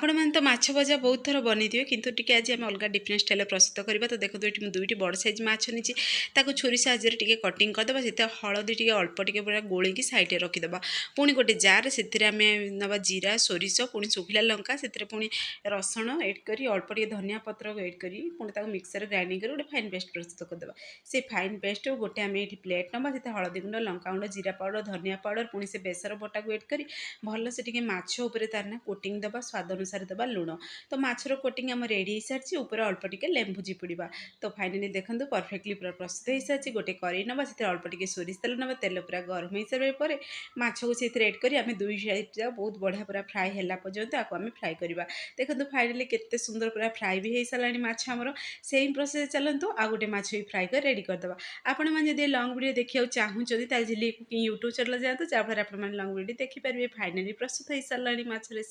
ଆପଣମାନେ ତ ମାଛ ଭଜା ବହୁତ ଥର ବନେଇଥିବେ କିନ୍ତୁ ଟିକେ ଆଜି ଆମେ ଅଲଗା ଡିଫରେଣ୍ଟ ଷ୍ଟାଇଲରେ ପ୍ରସ୍ତୁତ କରିବା। ତ ଦେଖନ୍ତୁ ଏଠି ମୁଁ ଦୁଇଟି ବଡ଼ ସାଇଜ୍ ମାଛ ନେଇଛି, ତାକୁ ଛୁରୀ ସାହାଯ୍ୟରେ ଟିକେ କଟିଂ କରିଦେବା। ସେଥିରେ ହଳଦୀ ଟିକେ ଅଳ୍ପ ଟିକେ ପୁରା ଗୋଳେଇକି ସାଇଡ଼୍ରେ ରଖିଦେବା। ପୁଣି ଗୋଟେ ଜାର୍ରେ ସେଥିରେ ଆମେ ନେବା ଜିରା, ସୋରିଷ, ପୁଣି ଶୁଖିଲା ଲଙ୍କା, ସେଥିରେ ପୁଣି ରସୁଣ ଏଡ଼୍ କରି ଅଳ୍ପ ଟିକେ ଧନିଆ ପତ୍ରକୁ ଏଡ଼୍ କରି ପୁଣି ତାକୁ ମିକ୍ସରରେ ଗ୍ରାଇଣ୍ଡିଙ୍ଗ କରି ଗୋଟେ ଫାଇନ୍ ପେଷ୍ଟ ପ୍ରସ୍ତୁତ କରିଦେବା। ସେ ଫାଇନ୍ ପେଷ୍ଟକୁ ଗୋଟେ ଆମେ ଏଠି ପ୍ଲେଟ୍ ନେବା, ସେଥିରେ ହଳଦୀ ଗୁଣ୍ଡ, ଲଙ୍କାଗୁଣ୍ଡ, ଜିରା ପାଉଡ଼ର, ଧନିଆ ପାଉଡ଼ର, ପୁଣି ସେ ବେସର ବଟାକୁ ଏଡ଼୍ କରି ଭଲସେ ଟିକେ ମାଛ ଉପରେ ତାର ନା କୋଟିଂ ଦେବା, ସ୍ୱାଦ ଅନୁସାରେ ଦେବା ଲୁଣ। ତ ମାଛର କୋଟିଂ ଆମ ରେଡ଼ି ହେଇସାରିଛି, ଉପରେ ଅଳ୍ପ ଟିକେ ଲେମ୍ବୁ ଚିପୁଡ଼ିବା। ତ ଫାଇନାଲି ଦେଖନ୍ତୁ ପରଫେକ୍ଟଲି ପୁରା ପ୍ରସ୍ତୁତ ହେଇସାରିଛି। ଗୋଟେ କରେଇ ନେବା, ସେଥିରେ ଅଳ୍ପ ଟିକେ ସୋରିଷ ତେଲ ନେବା, ତେଲ ପୁରା ଗରମ ହେଇସାରିବା ପରେ ମାଛକୁ ସେଥିରେ ଏଡ଼୍ କରି ଆମେ ଦୁଇ ସାଇଡ଼୍ ଯାକ ବହୁତ ବଢ଼ିଆ ପୁରା ଫ୍ରାଏ ହେଲା ପର୍ଯ୍ୟନ୍ତ ଆକୁ ଆମେ ଫ୍ରାଏ କରିବା। ଦେଖନ୍ତୁ ଫାଇନାଲି କେତେ ସୁନ୍ଦର ପୁରା ଫ୍ରାଏ ବି ହେଇସାରିଲାଣି ମାଛ ଆମର। ସେମ୍ ପ୍ରୋସେସ୍ ଚାଲନ୍ତୁ ଆଉ ଗୋଟେ ମାଛ ବି ଫ୍ରାଏ କରି ରେଡ଼ି କରିଦେବା। ଆପଣମାନେ ଯଦି ଲଙ୍ଗ୍ ଭିଡ଼ିଓ ଦେଖିବାକୁ ଚାହୁଁଛନ୍ତି ତାହେଲେ ଝିଲି କୁକିଂ ୟୁଟ୍ୟୁବ୍ ଚ୍ୟାନେଲ୍ ଯାଆନ୍ତୁ, ଯାହାଫଳରେ ଆପଣମାନେ ଲଙ୍ଗ୍ ଭିଡ଼ିଓ ଦେଖିପାରିବେ। ଫାଇନାଲି ପ୍ରସ୍ତୁତ ହେଇସାରିଲାଣି ମାଛ ରେସିପି।